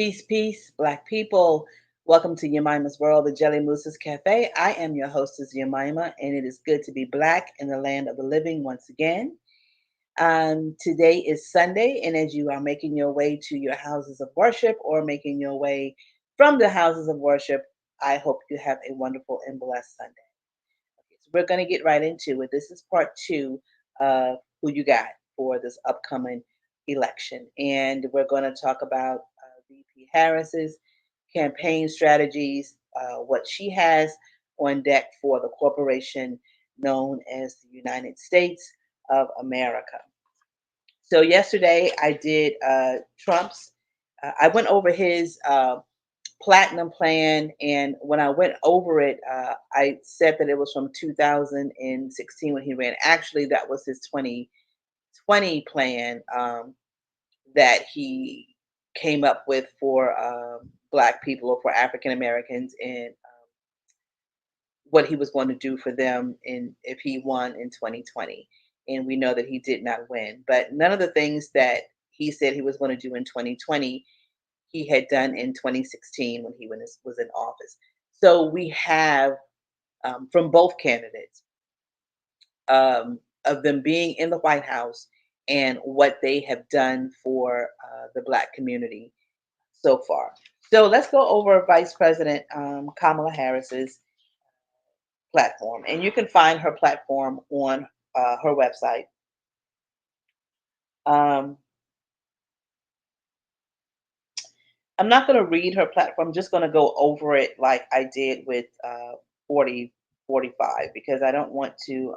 Peace, peace, Black people. Welcome to Yemima's World, the Jelly Moose's Cafe. I am your hostess, Yemima, and it is good to be Black in the land of the living once again. Today is Sunday, and as you are making your way to your houses of worship or making your way from the houses of worship, I hope you have a wonderful and blessed Sunday. Okay, so we're going to get right into it. This is part two of who you got for this upcoming election. And we're going to talk about VP Harris's campaign strategies, what she has on deck for the corporation known as the United States of America. So yesterday I did Trump's. I went over his platinum plan, and when I went over it, I said that it was from 2016 when he ran. Actually, that was his 2020 plan that he came up with for Black people or for African Americans, and what he was going to do for them in if he won in 2020. And we know that he did not win. But none of the things that he said he was going to do in 2020 he had done in 2016 when he was in office. So we have from both candidates of them being in the White House and what they have done for the Black community so far. So let's go over Vice President Kamala Harris's platform, and you can find her platform on her website. Um, I'm not going to read her platform. I'm just going to go over it like I did with 40, 45 because I don't want to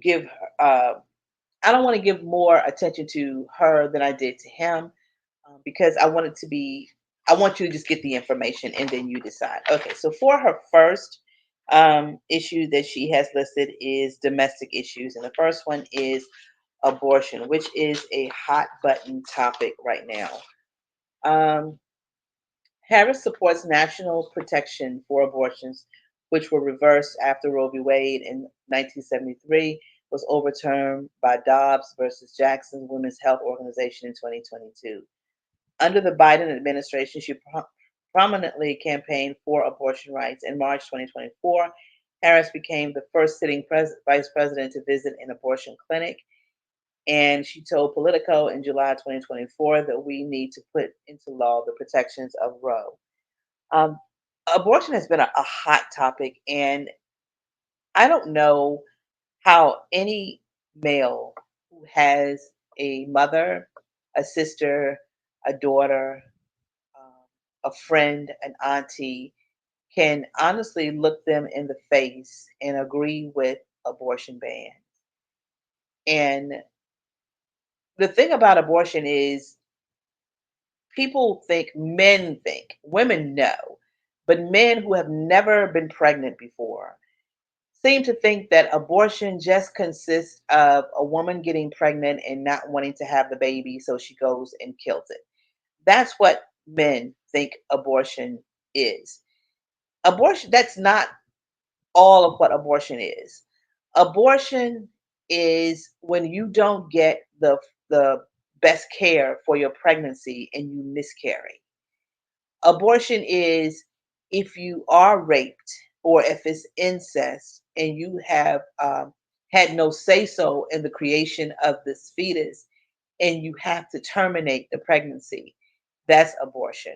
give I don't want to give more attention to her than I did to him because I want it to be. I want you to just get the information and then you decide. Okay, so for her first issue that she has listed is domestic issues, and the first one is abortion, which is a hot button topic right now. Um, Harris supports national protection for abortions, which were reversed after Roe v. Wade in 1973 was overturned by Dobbs versus Jackson Women's Health Organization in 2022. Under the Biden administration, she prominently campaigned for abortion rights. In March 2024, Harris became the first sitting vice president to visit an abortion clinic. And she told Politico in July 2024 that we need to put into law the protections of Roe. Um, Abortion has been a hot topic, and I don't know how any male who has a mother, a sister, a daughter, um, a friend, an auntie can honestly look them in the face and agree with abortion bans. And the thing about abortion is people think, men think, women know, but men who have never been pregnant before seem to think that abortion just consists of a woman getting pregnant and not wanting to have the baby, so she goes and kills it. That's what men think abortion is. Abortion, that's not all of what abortion is. Abortion is when you don't get the best care for your pregnancy and you miscarry. Abortion is if you are raped or if it's incest and you have had no say so in the creation of this fetus and you have to terminate the pregnancy. That's abortion.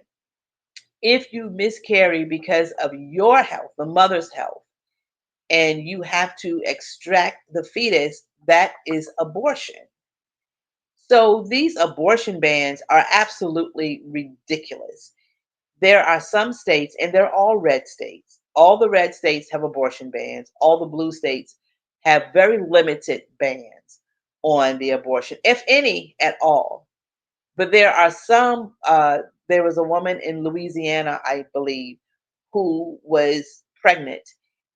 If you miscarry because of your health, the mother's health, and you have to extract the fetus, that is abortion. So these abortion bans are absolutely ridiculous. There are some states, and they're all red states. All the red states have abortion bans. All the blue states have very limited bans on the abortion, if any at all. But there are some. There was a woman in Louisiana, I believe, who was pregnant,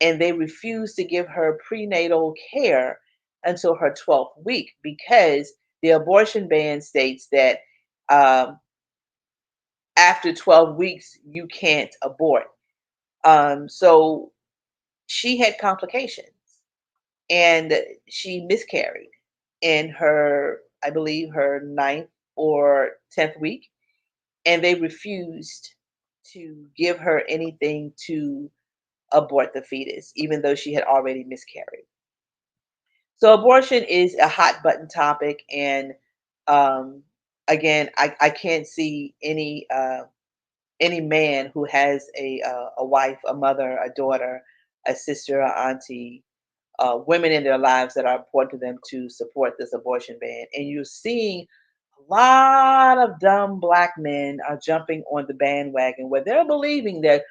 and they refused to give her prenatal care until her 12th week because the abortion ban states that um, after 12 weeks you can't abort. So she had complications and she miscarried in her, I believe, her ninth. or 10th week, and they refused to give her anything to abort the fetus, even though she had already miscarried. So abortion is a hot button topic, and um, again, I can't see any man who has a wife, a mother, a daughter, a sister, a auntie, women in their lives that are important to them to support this abortion ban. And you're seeing a lot of dumb black men are jumping on the bandwagon where they're believing that,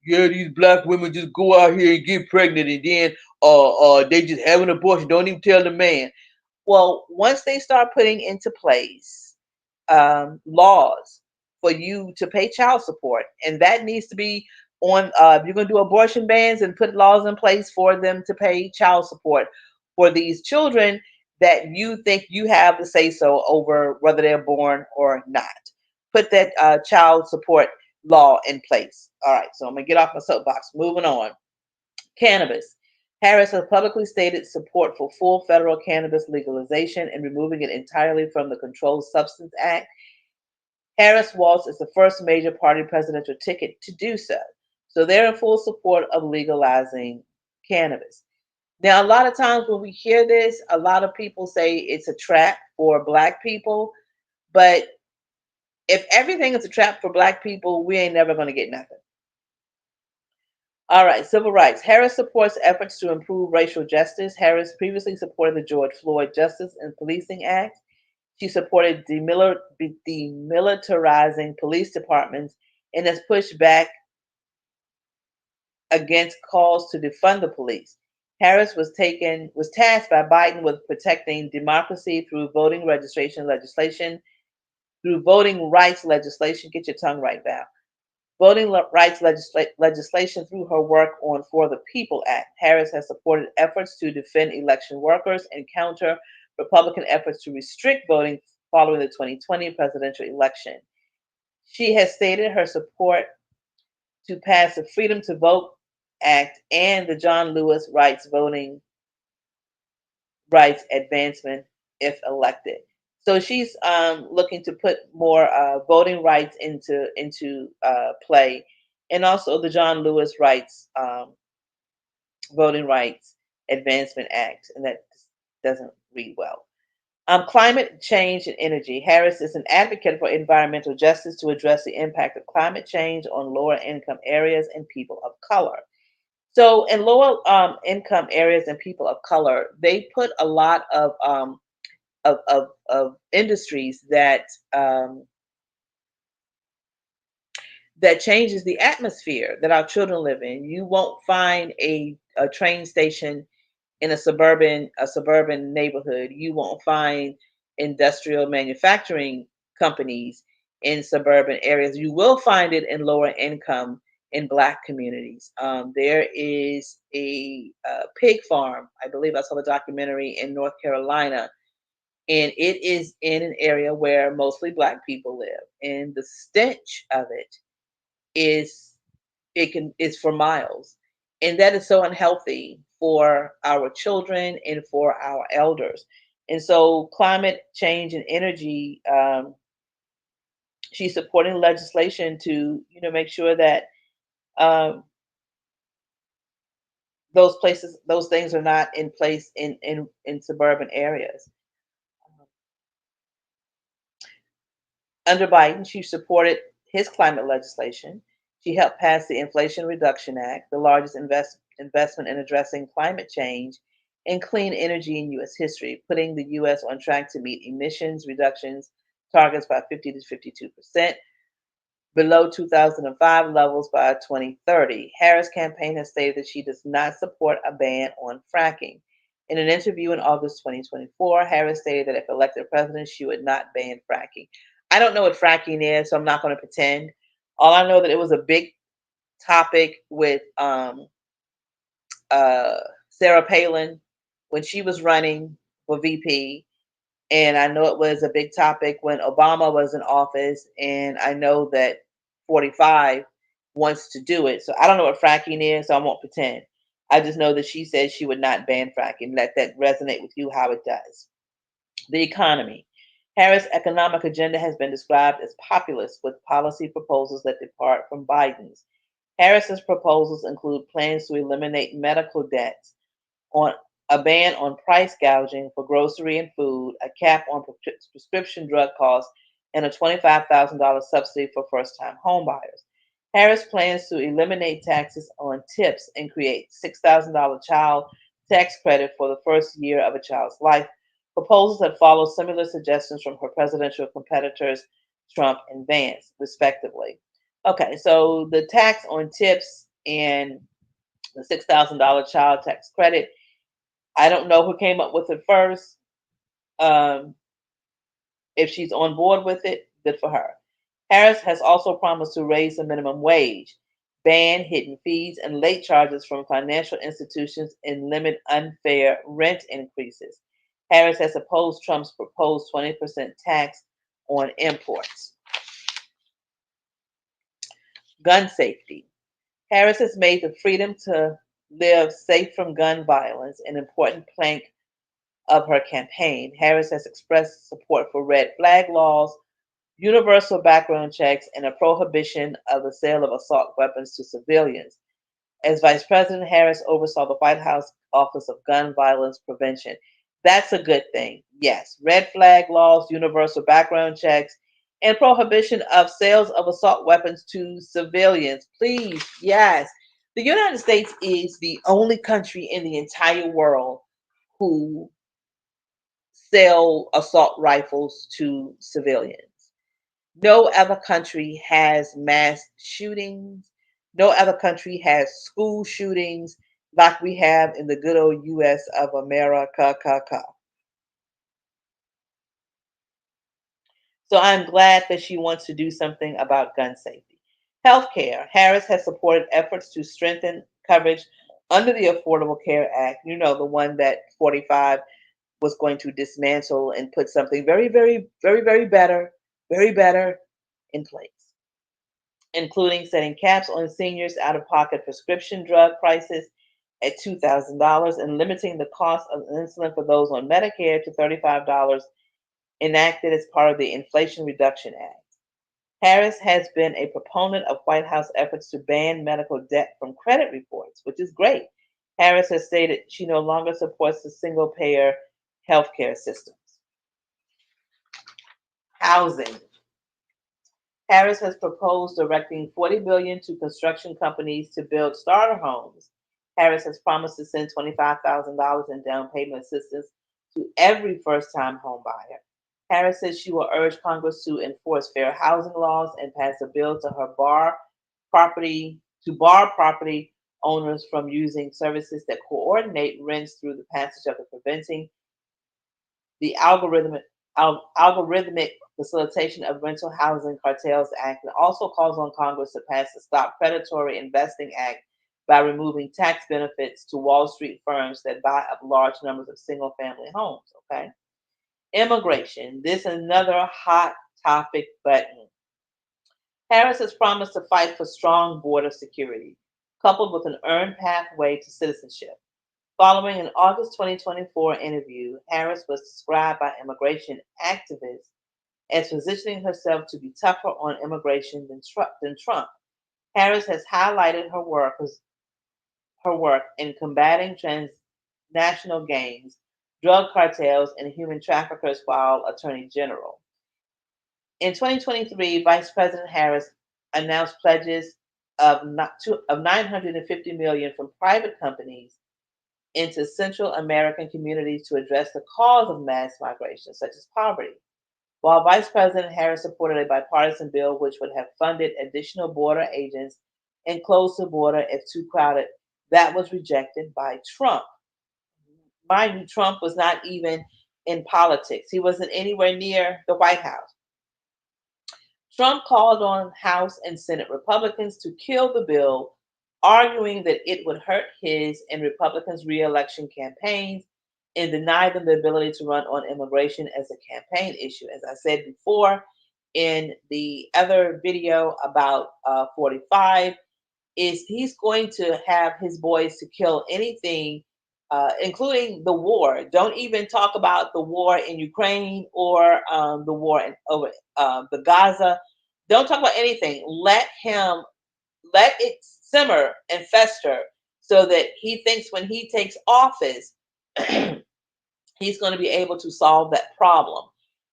yeah, these black women just go out here and get pregnant and then they just have an abortion. Don't even tell the man. Well, once they start putting into place laws for you to pay child support, and that needs to be on. If you're going to do abortion bans and put laws in place for them to pay child support for these children that you think you have the say so over whether they're born or not. Put that child support law in place. All right, so I'm gonna get off my soapbox. Moving on. Cannabis. Harris has publicly stated support for full federal cannabis legalization and removing it entirely from the Controlled Substance Act. Harris Walsh is the first major party presidential ticket to do so. So they're in full support of legalizing cannabis. Now, a lot of times when we hear this, a lot of people say it's a trap for black people. But if everything is a trap for black people, we ain't never going to get nothing. All right, civil rights. Harris supports efforts to improve racial justice. Harris previously supported the George Floyd Justice and Policing Act. She supported demilitarizing police departments and has pushed back against calls to defund the police. Harris was tasked by Biden with protecting democracy through voting rights legislation. Get your tongue right, Val. Voting rights legislation through her work on For the People Act. Harris has supported efforts to defend election workers and counter Republican efforts to restrict voting following the 2020 presidential election. She has stated her support to pass the Freedom to Vote Act and the John Lewis Voting Rights Advancement if elected. So she's looking to put more voting rights into play, and also the John Lewis Voting Rights Advancement Act, and that doesn't read well. Climate change and energy. Harris is an advocate for environmental justice to address the impact of climate change on lower income areas and people of color. So, in lower income areas and people of color, they put a lot of industries um, that changes the atmosphere that our children live in. You won't find a train station in a suburban neighborhood. You won't find industrial manufacturing companies in suburban areas. You will find it in lower income in black communities. There is a pig farm. I believe I saw the documentary in North Carolina, and it is in an area where mostly black people live. And the stench of it is is for miles, and that is so unhealthy for our children and for our elders. And so climate change and energy, she's supporting legislation to make sure that um, those things are not in place in suburban areas. Under Biden, she supported his climate legislation. She helped pass the Inflation Reduction Act, the largest investment in addressing climate change and clean energy in U.S. history, putting the U.S. on track to meet emissions reductions targets by 50 to 52%, below 2005 levels by 2030. Harris' campaign has stated that she does not support a ban on fracking. In an interview in August 2024, Harris stated that if elected president, she would not ban fracking. I don't know what fracking is, so I'm not going to pretend. All I know that it was a big topic with uh, Sarah Palin when she was running for VP, and I know it was a big topic when Obama was in office, and I know that 45 wants to do it. So I don't know what fracking is, so I won't pretend. I just know that she said she would not ban fracking. Let that resonate with you how it does. The economy. Harris' economic agenda has been described as populist, with policy proposals that depart from Biden's. Harris's proposals include plans to eliminate medical debts, on a ban on price gouging for grocery and food, a cap on prescription drug costs, and a $25,000 subsidy for first-time homebuyers. Harris plans to eliminate taxes on tips and create $6,000 child tax credit for the first year of a child's life. Proposals that follow similar suggestions from her presidential competitors, Trump and Vance, respectively. Okay, so the tax on tips and the $6,000 child tax credit, I don't know who came up with it first. Um, if she's on board with it, good for her. Harris has also promised to raise the minimum wage, ban hidden fees and late charges from financial institutions, and limit unfair rent increases. Harris has opposed Trump's proposed 20% tax on imports. Gun safety. Harris has made the freedom to live safe from gun violence an important plank of her campaign. Harris has expressed support for red flag laws, universal background checks, and a prohibition of the sale of assault weapons to civilians. As Vice President, Harris oversaw the White House Office of Gun Violence Prevention. That's a good thing. Yes, red flag laws, universal background checks, and prohibition of sales of assault weapons to civilians. Please, yes. The United States is the only country in the entire world who sell assault rifles to civilians. No other country has mass shootings. No other country has school shootings like we have in the good old US of America. So I'm glad that she wants to do something about gun safety. Healthcare. Harris has supported efforts to strengthen coverage under the Affordable Care Act. You know, the one that 45 was going to dismantle and put something very better in place, including setting caps on seniors' out of pocket prescription drug prices at $2,000 and limiting the cost of insulin for those on Medicare to $35, enacted as part of the Inflation Reduction Act. Harris has been a proponent of White House efforts to ban medical debt from credit reports, which is great. Harris has stated she no longer supports the single payer healthcare systems. Housing. Harris has proposed directing $40 billion to construction companies to build starter homes. Harris has promised to send $25,000 in down payment assistance to every first-time home buyer. Harris says she will urge Congress to enforce fair housing laws and pass a bill bar property owners from using services that coordinate rents through the passage of the Preventing the algorithmic facilitation of rental housing cartels act, and also calls on Congress to pass the Stop Predatory Investing Act by removing tax benefits to Wall Street firms that buy up large numbers of single family homes. Okay. Immigration. This is another hot topic button. Harris has promised to fight for strong border security, coupled with an earned pathway to citizenship. Following an August 2024 interview, Harris was described by immigration activists as positioning herself to be tougher on immigration than Trump. Harris has highlighted her work in combating transnational gangs, drug cartels, and human traffickers while Attorney General. In 2023, Vice President Harris announced pledges of $950 million from private companies into Central American communities to address the cause of mass migration, such as poverty. While Vice President Harris supported a bipartisan bill which would have funded additional border agents and closed the border if too crowded, that was rejected by Trump. Mind you, Trump was not even in politics. He wasn't anywhere near the White House. Trump called on House and Senate Republicans to kill the bill, arguing that it would hurt his and Republicans' reelection campaigns and deny them the ability to run on immigration as a campaign issue. As I said before in the other video about 45, is he's going to have his boys to kill anything including the war. Don't even talk about the war in Ukraine or the war in over the Gaza. Don't talk about anything. Let it simmer and fester so that he thinks when he takes office, he's going to be able to solve that problem.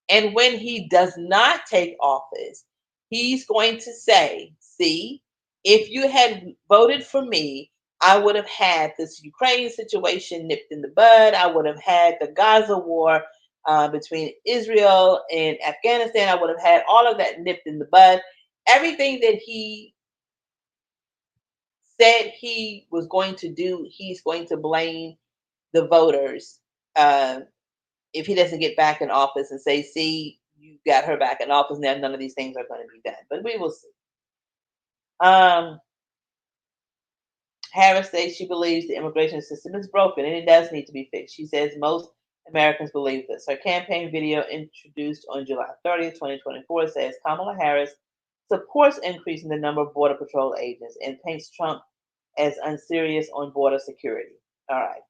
And when he does not take office, he's going to say, see, if you had voted for me, I would have had this Ukraine situation nipped in the bud. I would have had the Gaza war between Israel and Afghanistan. I would have had all of that nipped in the bud. Everything that he said he was going to do, he's going to blame the voters uh, if he doesn't get back in office and say, see, you got her back in office now, none of these things are going to be done. But we will see. Um, Harris says she believes the immigration system is broken and it does need to be fixed. She says most Americans believe this. Her campaign video introduced on July 30th, 2024 says Kamala Harris supports increasing the number of Border Patrol agents and paints Trump as unserious on border security. All right.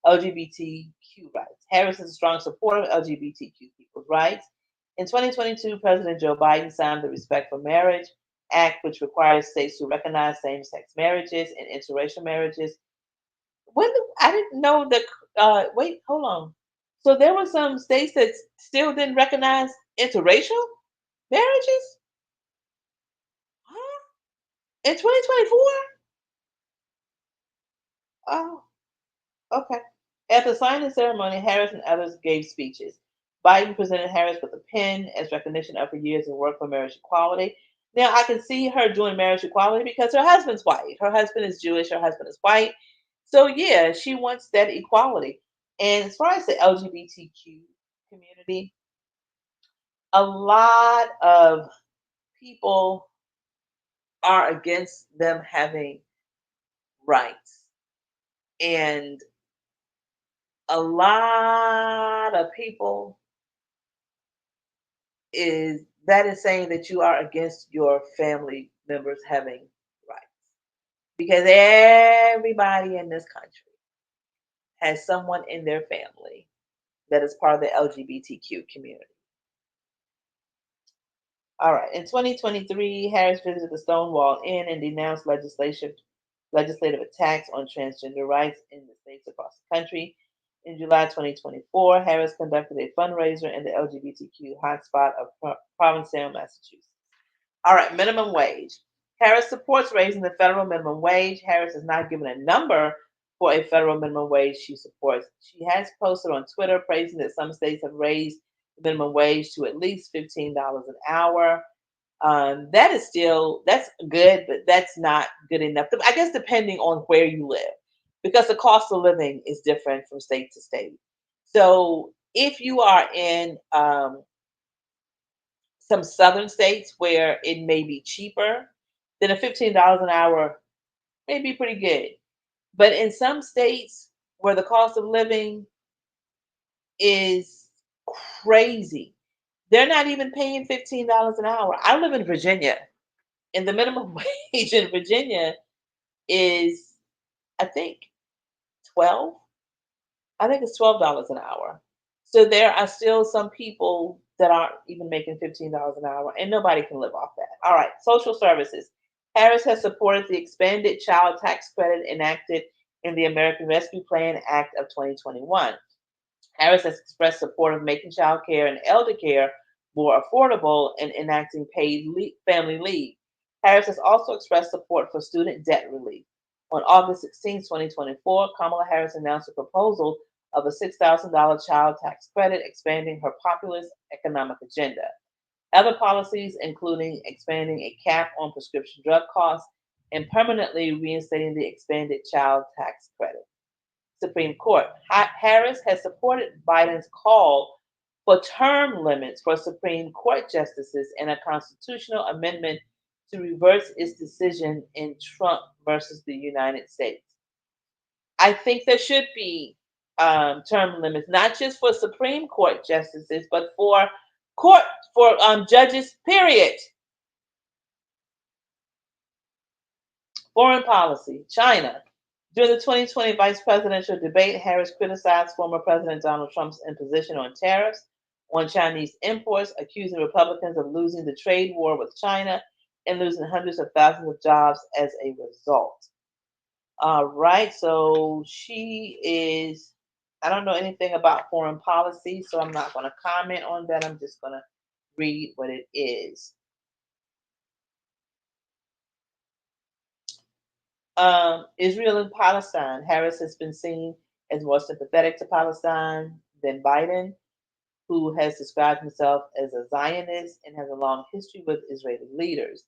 LGBTQ rights. Harris is a strong supporter of LGBTQ people's rights. In 2022, President Joe Biden signed the Respect for Marriage Act, which requires states to recognize same-sex marriages and interracial marriages. I didn't know that. Wait, hold on. So there were some states that still didn't recognize interracial marriages, huh? In 2024? Oh, okay. At the signing ceremony, Harris and others gave speeches. Biden presented Harris with a pin as recognition of her years of work for marriage equality. Now, I can see her doing marriage equality because her husband's white. Her husband is Jewish. Her husband is white. So, yeah, she wants that equality. And as far as the LGBTQ community, a lot of people are against them having rights. And a lot of people is saying that you are against your family members having rights because everybody in this country has someone in their family that is part of the LGBTQ community. All right. In 2023, Harris visited the Stonewall Inn and denounced legislative attacks on transgender rights in the states across the country. In July 2024, Harris conducted a fundraiser in the LGBTQ hotspot of Provincetown, Massachusetts. All right, minimum wage. Harris supports raising the federal minimum wage. Harris has not given a number for a federal minimum wage she supports. She has posted on Twitter praising that some states have raised the minimum wage to at least $15 an hour. That's good, but that's not good enough. I guess depending on where you live, because the cost of living is different from state to state. So if you are in some southern states where it may be cheaper, then a $15 an hour may be pretty good. But in some states where the cost of living is crazy, they're not even paying $15 an hour. I live in Virginia, and the minimum wage in Virginia is, I think, 12. I think it's $12 an hour. So there are still some people that aren't even making $15 an hour, and nobody can live off that. All right, social services. Harris has supported the expanded child tax credit enacted in the American Rescue Plan Act of 2021. Harris has expressed support of making child care and elder care more affordable and enacting paid family leave. Harris has also expressed support for student debt relief. On August 16, 2024, Kamala Harris announced a proposal of a $6,000 child tax credit, expanding her populist economic agenda. Other policies, including expanding a cap on prescription drug costs and permanently reinstating the expanded child tax credit. Supreme Court. Harris has supported Biden's call for term limits for Supreme Court justices and a constitutional amendment to reverse its decision in Trump versus the United States. I think there should be term limits, not just for Supreme Court justices, but for court for judges. Period. Foreign policy. China. During the 2020 vice presidential debate, Harris criticized former President Donald Trump's imposition on tariffs on Chinese imports, accusing Republicans of losing the trade war with China and losing hundreds of thousands of jobs as a result. All right, so she is, I don't know anything about foreign policy, so I'm not going to comment on that. I'm just going to read what it is. Israel and Palestine. Harris has been seen as more sympathetic to Palestine than Biden, who has described himself as a Zionist and has a long history with Israeli leaders.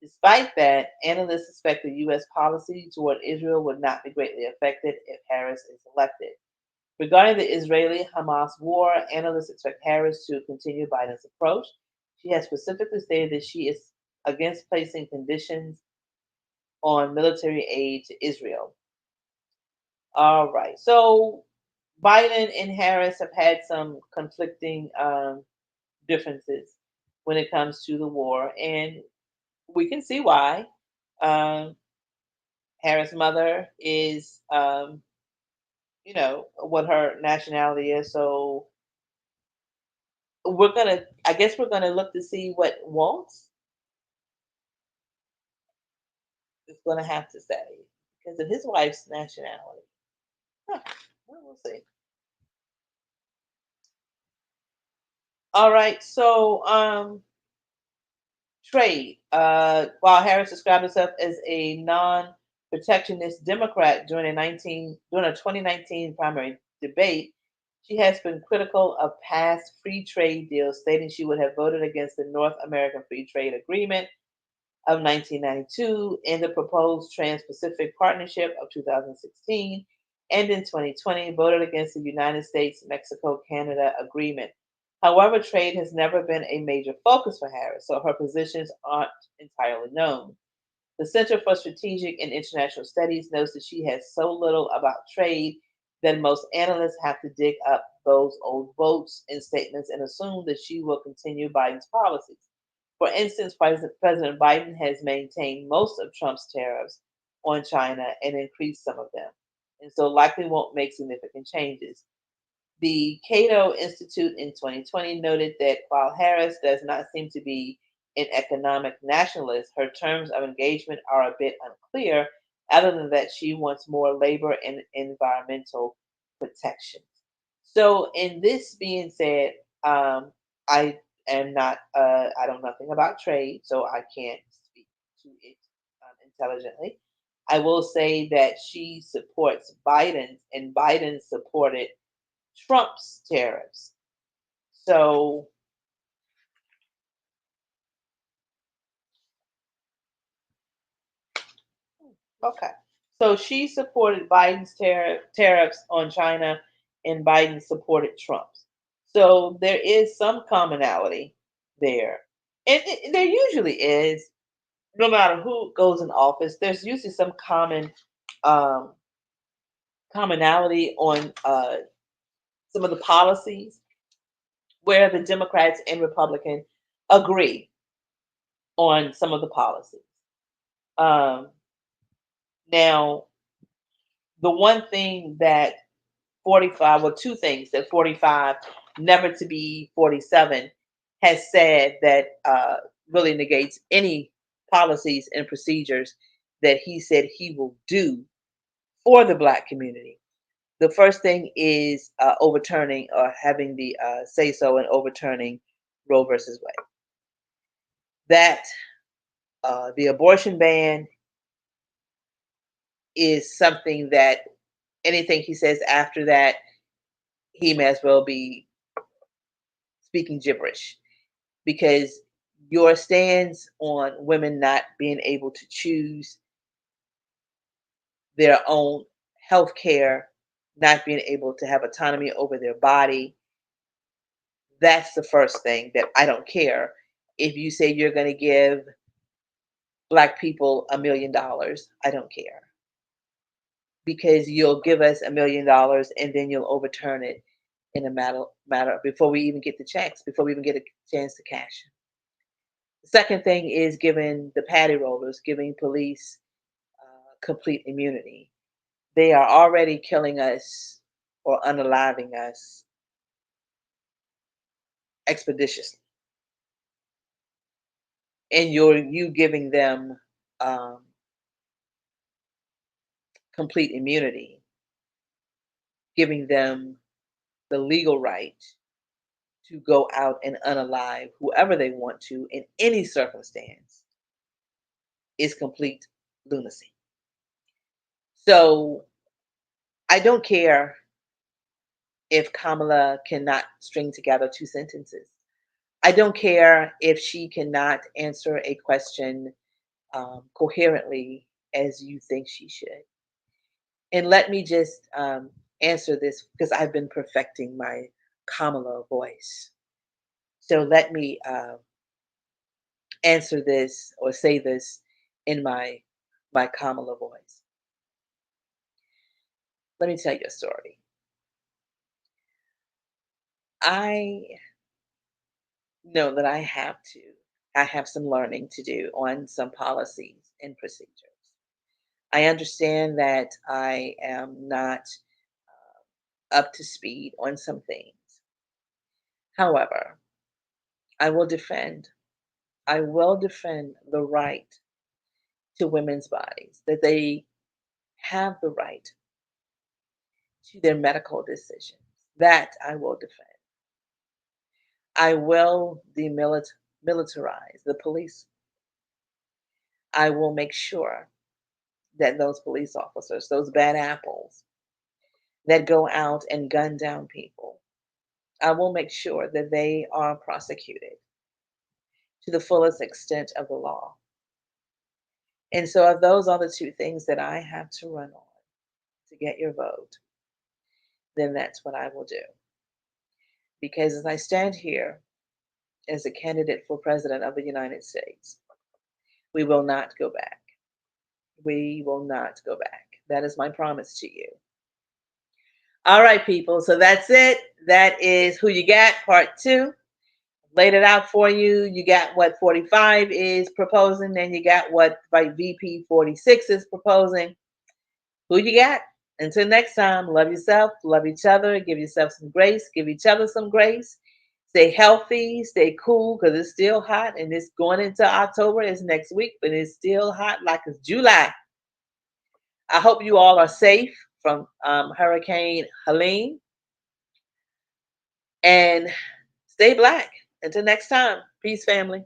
Despite that, analysts expect the U.S. policy toward Israel would not be greatly affected if Harris is elected. Regarding the Israeli Hamas war, analysts expect Harris to continue Biden's approach. She has specifically stated that she is against placing conditions on military aid to Israel. All right. So Biden and Harris have had some conflicting differences when it comes to the war, and we can see why. Um, Harris' mother is, what her nationality is. So I guess we're gonna look to see what Waltz is gonna have to say because of his wife's nationality. Huh. Well, we'll see. All right. So, trade. While Harris described herself as a non-protectionist Democrat during a 2019 primary debate, she has been critical of past free trade deals, stating she would have voted against the North American Free Trade Agreement of 1992 and the proposed Trans-Pacific Partnership of 2016, and in 2020 voted against the United States-Mexico-Canada Agreement. However, trade has never been a major focus for Harris, so her positions aren't entirely known. The Center for Strategic and International Studies notes that she has so little about trade that most analysts have to dig up those old votes and statements and assume that she will continue Biden's policies. For instance, President Biden has maintained most of Trump's tariffs on China and increased some of them, and so likely won't make significant changes. The Cato Institute in 2020 noted that while Harris does not seem to be an economic nationalist, her terms of engagement are a bit unclear, other than that she wants more labor and environmental protections. So, in this being said, I am not, I know nothing about trade, so I can't speak to it intelligently. I will say that she supports Biden's, and Biden supported Trump's tariffs. So, okay. So she supported Biden's tariffs on China, and Biden supported Trump's. So there is some commonality there. And there usually is, no matter who goes in office, there's usually some um, commonality on some of the policies where the Democrats and Republicans agree on some of the policies. Um, Now, the one thing that 45, well, two things that 45, never to be 47, has said that really negates any policies and procedures that he said he will do for the Black community. The first thing is overturning or having the say so and overturning Roe versus Wade. That the abortion ban is something that anything he says after that he may as well be speaking gibberish because your stance on women not being able to choose their own health care, not being able to have autonomy over their body, that's the first thing that I don't care. If you say you're going to give Black people $1 million, I don't care because you'll give us $1 million and then you'll overturn it in a matter before we even get the checks, before we even get a chance to cash. The second thing is giving the patty rollers, giving police complete immunity. They are already killing us or unaliving us expeditiously. And you giving them um, complete immunity, giving them the legal right to go out and unalive whoever they want to in any circumstance is complete lunacy. So I don't care if Kamala cannot string together two sentences. I don't care if she cannot answer a question coherently as you think she should. And let me just answer this because I've been perfecting my Kamala voice. So let me answer this or say this in my Kamala voice. Let me tell you a story. I know that I have some learning to do on some policies and procedures. I understand that I am not up to speed on some things. However, I will defend, I will defend the right to women's bodies, that they have the right to their medical decisions. That I will defend. I will demilitarize the police. I will make sure that those police officers, those bad apples that go out and gun down people, I will make sure that they are prosecuted to the fullest extent of the law. And so, if those are the two things that I have to run on to get your vote, then that's what I will do. Because as I stand here as a candidate for President of the United States, we will not go back. We will not go back. That is my promise to you. All right, people. So that's it. That is Who You Got, part two. Laid it out for you. You got what 45 is proposing, then you got what VP 46 is proposing. Who you got? Until next time, love yourself, love each other, give yourself some grace, give each other some grace. Stay healthy, stay cool because it's still hot and it's going into October. It's next week, but it's still hot like it's July. I hope you all are safe from Hurricane Helene and stay black. Until next time, peace, family.